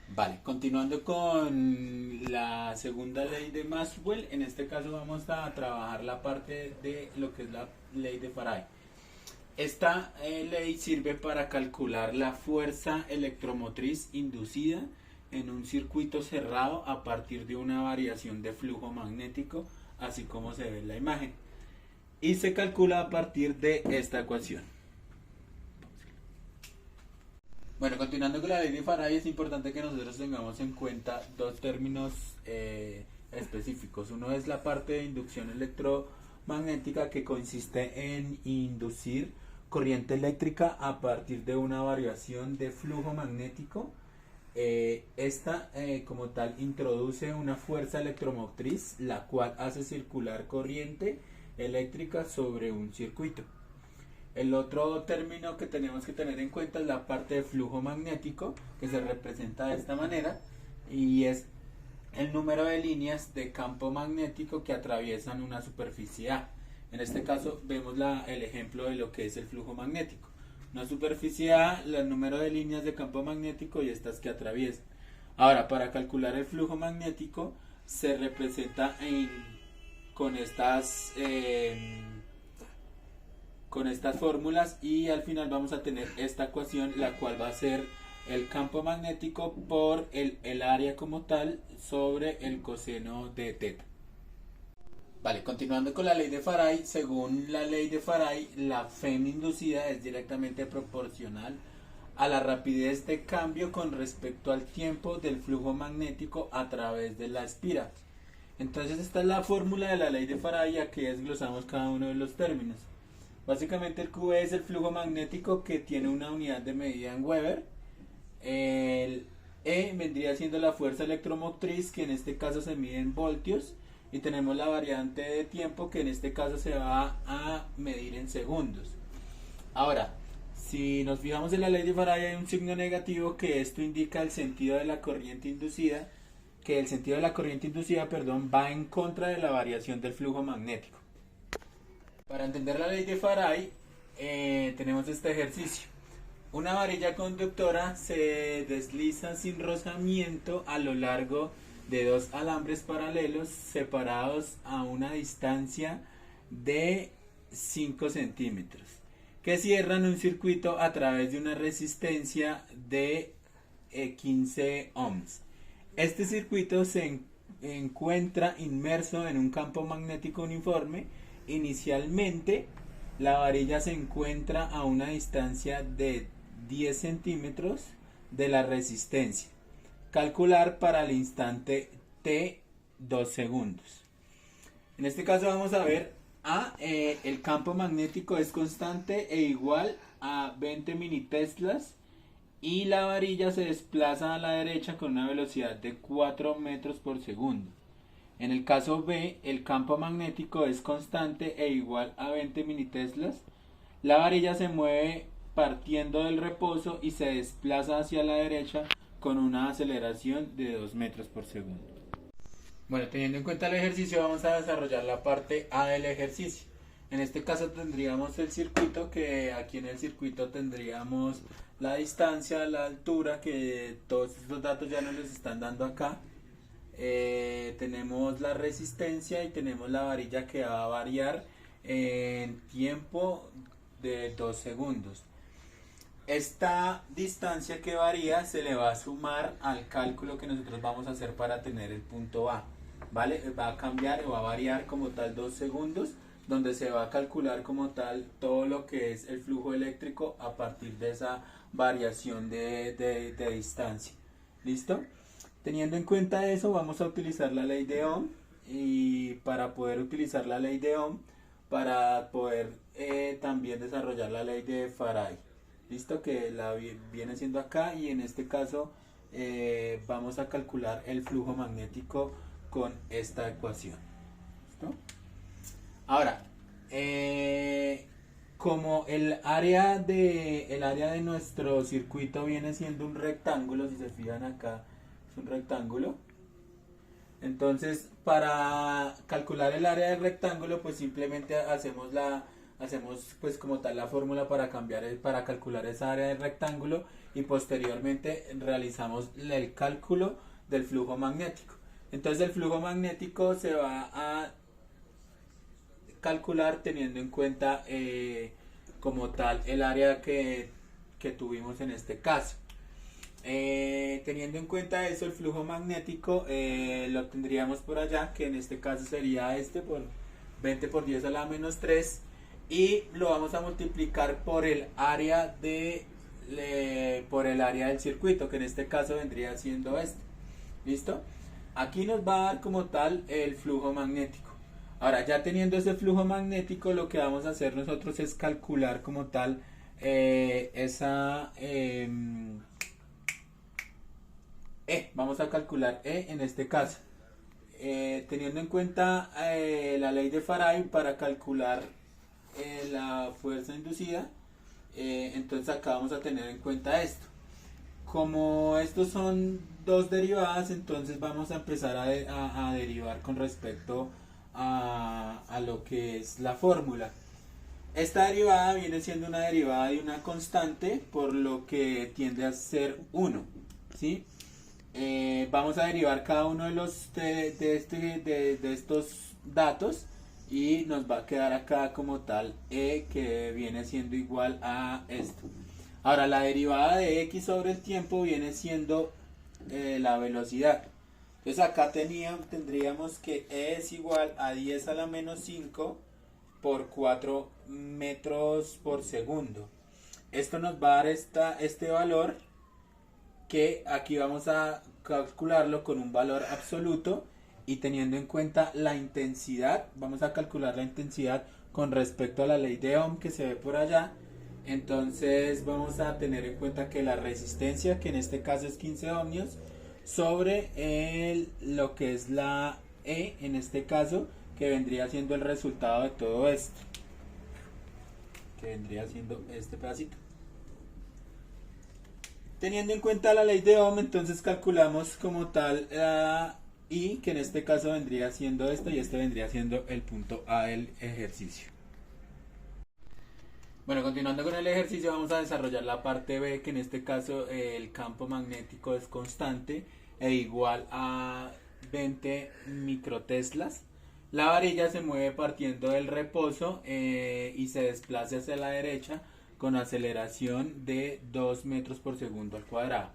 Vale, continuando con la segunda ley de Maxwell, en este caso vamos a trabajar la parte de lo que es la ley de Faraday. Esta ley sirve para calcular la fuerza electromotriz inducida en un circuito cerrado a partir de una variación de flujo magnético, así como se ve en la imagen. Y se calcula a partir de esta ecuación. Bueno, continuando con la ley de Faraday, es importante que nosotros tengamos en cuenta dos términos específicos. Uno es la parte de inducción electromagnética, que consiste en inducir corriente eléctrica a partir de una variación de flujo magnético. Esta como tal introduce una fuerza electromotriz, la cual hace circular corriente eléctrica sobre un circuito. El otro término que tenemos que tener en cuenta es la parte de flujo magnético, que se representa de esta manera, y es el número de líneas de campo magnético que atraviesan una superficie A. En este caso vemos el ejemplo de lo que es el flujo magnético. Una superficie A, el número de líneas de campo magnético y estas que atraviesan. Ahora, para calcular el flujo magnético se representa con estas fórmulas, y al final vamos a tener esta ecuación, la cual va a ser el campo magnético por el área como tal sobre el coseno de teta. Vale, continuando con la ley de Faraday, según la ley de Faraday, la FEM inducida es directamente proporcional a la rapidez de cambio con respecto al tiempo del flujo magnético a través de la espira. Entonces esta es la fórmula de la ley de Faraday, y aquí desglosamos cada uno de los términos. Básicamente el Q es el flujo magnético, que tiene una unidad de medida en Weber. El E vendría siendo la fuerza electromotriz, que en este caso se mide en voltios. Y tenemos la variante de tiempo, que en este caso se va a medir en segundos. Ahora, si nos fijamos en la ley de Faraday, hay un signo negativo, que esto indica el sentido de la corriente inducida, va en contra de la variación del flujo magnético. Para entender la ley de Faraday, tenemos este ejercicio. Una varilla conductora se desliza sin rozamiento a lo largo de dos alambres paralelos separados a una distancia de 5 centímetros, que cierran un circuito a través de una resistencia de 15 ohms. Este circuito se encuentra inmerso en un campo magnético uniforme. Inicialmente, la varilla se encuentra a una distancia de 10 centímetros de la resistencia. Calcular para el instante t 2 segundos. En este caso vamos a ver el campo magnético es constante e igual a 20 miniteslas, y la varilla se desplaza a la derecha con una velocidad de 4 metros por segundo. En el caso B, el campo magnético es constante e igual a 20 miniteslas. La varilla se mueve partiendo del reposo y se desplaza hacia la derecha con una aceleración de 2 metros por segundo. Bueno, teniendo en cuenta el ejercicio, vamos a desarrollar la parte A del ejercicio. En este caso tendríamos el circuito, que aquí en el circuito tendríamos la distancia, la altura, que todos estos datos ya nos los están dando acá. Tenemos la resistencia y tenemos la varilla, que va a variar en tiempo de 2 segundos. Esta distancia que varía se le va a sumar al cálculo que nosotros vamos a hacer para tener el punto A, ¿vale? Va a cambiar o va a variar como tal 2 segundos, donde se va a calcular como tal todo lo que es el flujo eléctrico a partir de esa variación de distancia. ¿Listo? Teniendo en cuenta eso, vamos a utilizar la ley de Ohm, y para poder utilizar la ley de Ohm, para poder también desarrollar la ley de Faraday. Listo, que viene siendo acá, y en este caso vamos a calcular el flujo magnético con esta ecuación. ¿Listo? Ahora, como el área de nuestro circuito viene siendo un rectángulo, si se fijan acá es un rectángulo. Entonces, para calcular el área del rectángulo, pues simplemente hacemos pues como tal la fórmula para calcular esa área del rectángulo, y posteriormente realizamos el cálculo del flujo magnético. Entonces el flujo magnético se va a calcular teniendo en cuenta como tal el área que tuvimos en este caso. Teniendo en cuenta eso, el flujo magnético lo tendríamos por allá, que en este caso sería por 20 por 10 a la menos 3, y lo vamos a multiplicar por el área del circuito, que en este caso vendría siendo ¿listo? Aquí nos va a dar como tal el flujo magnético. Ahora, ya teniendo ese flujo magnético, lo que vamos a hacer nosotros es calcular como tal vamos a calcular en este caso. Teniendo en cuenta la ley de Faraday para calcular la fuerza inducida, entonces acá vamos a tener en cuenta esto. Como estos son dos derivadas, entonces vamos a empezar a derivar con respecto a lo que es la fórmula. Esta derivada viene siendo una derivada de una constante, por lo que tiende a ser 1, ¿sí? Vamos a derivar cada uno de estos datos y nos va a quedar acá como tal que viene siendo igual a esto. Ahora, la derivada de x sobre el tiempo viene siendo la velocidad. Entonces acá tendríamos que E es igual a 10 a la menos 5 por 4 metros por segundo. Esto nos va a dar este valor, que aquí vamos a calcularlo con un valor absoluto, y teniendo en cuenta la intensidad, vamos a calcular la intensidad con respecto a la ley de Ohm que se ve por allá. Entonces vamos a tener en cuenta que la resistencia, que en este caso es 15 ohmios, sobre lo que es la E, en este caso, que vendría siendo el resultado de todo esto, que vendría siendo este pedacito. Teniendo en cuenta la ley de Ohm, entonces calculamos como tal I, que en este caso vendría siendo esto, y este vendría siendo el punto A del ejercicio. Bueno, continuando con el ejercicio, vamos a desarrollar la parte B, que en este caso el campo magnético es constante e igual a 20 microteslas. La varilla se mueve partiendo del reposo y se desplaza hacia la derecha con aceleración de 2 metros por segundo al cuadrado.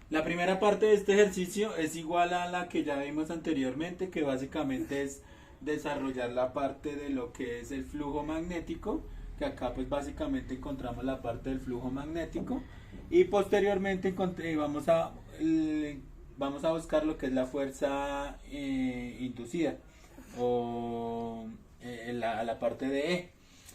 La primera parte de este ejercicio es igual a la que ya vimos anteriormente, que básicamente es desarrollar la parte de lo que es el flujo magnético, que acá pues básicamente encontramos la parte del flujo magnético, y posteriormente vamos a buscar lo que es la fuerza inducida, o la parte de E.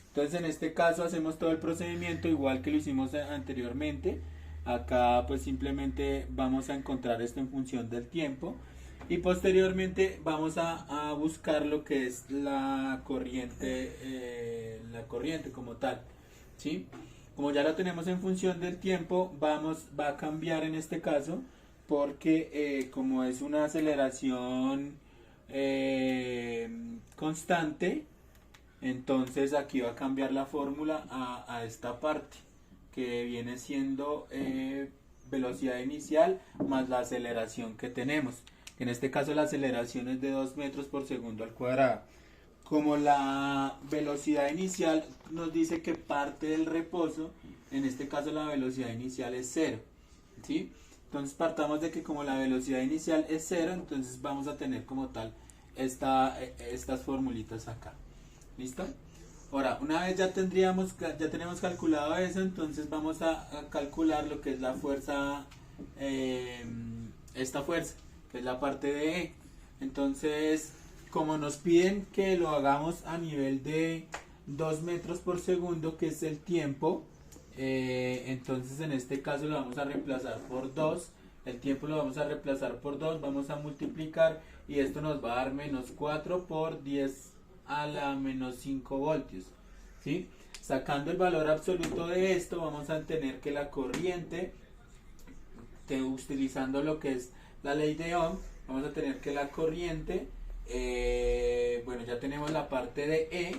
Entonces en este caso hacemos todo el procedimiento igual que lo hicimos anteriormente. Acá pues simplemente vamos a encontrar esto en función del tiempo, y posteriormente vamos a buscar lo que es la corriente como tal, ¿sí? Como ya lo tenemos en función del tiempo, va a cambiar en este caso, porque como es una aceleración constante, entonces aquí va a cambiar la fórmula a esta parte, que viene siendo velocidad inicial más la aceleración que tenemos. En este caso la aceleración es de 2 metros por segundo al cuadrado. Como la velocidad inicial nos dice que parte del reposo, en este caso la velocidad inicial es 0, ¿sí? Entonces partamos de que como la velocidad inicial es 0, entonces vamos a tener como tal estas formulitas acá. ¿Listo? Ahora, una vez ya tenemos calculado eso, entonces vamos a calcular lo que es la fuerza, esta fuerza, que es la parte de E. Entonces, como nos piden que lo hagamos a nivel de 2 metros por segundo, que es el tiempo, entonces en este caso lo vamos a reemplazar por 2, el tiempo lo vamos a reemplazar por 2, vamos a multiplicar, y esto nos va a dar menos 4 por 10 a la menos 5 voltios, ¿sí? Sacando el valor absoluto de esto, vamos a tener que la corriente, utilizando lo que es la ley de Ohm, vamos a tener que la corriente, bueno, ya tenemos la parte de E,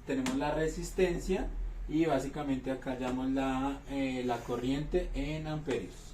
tenemos la resistencia, y básicamente acá hallamos la corriente en amperios.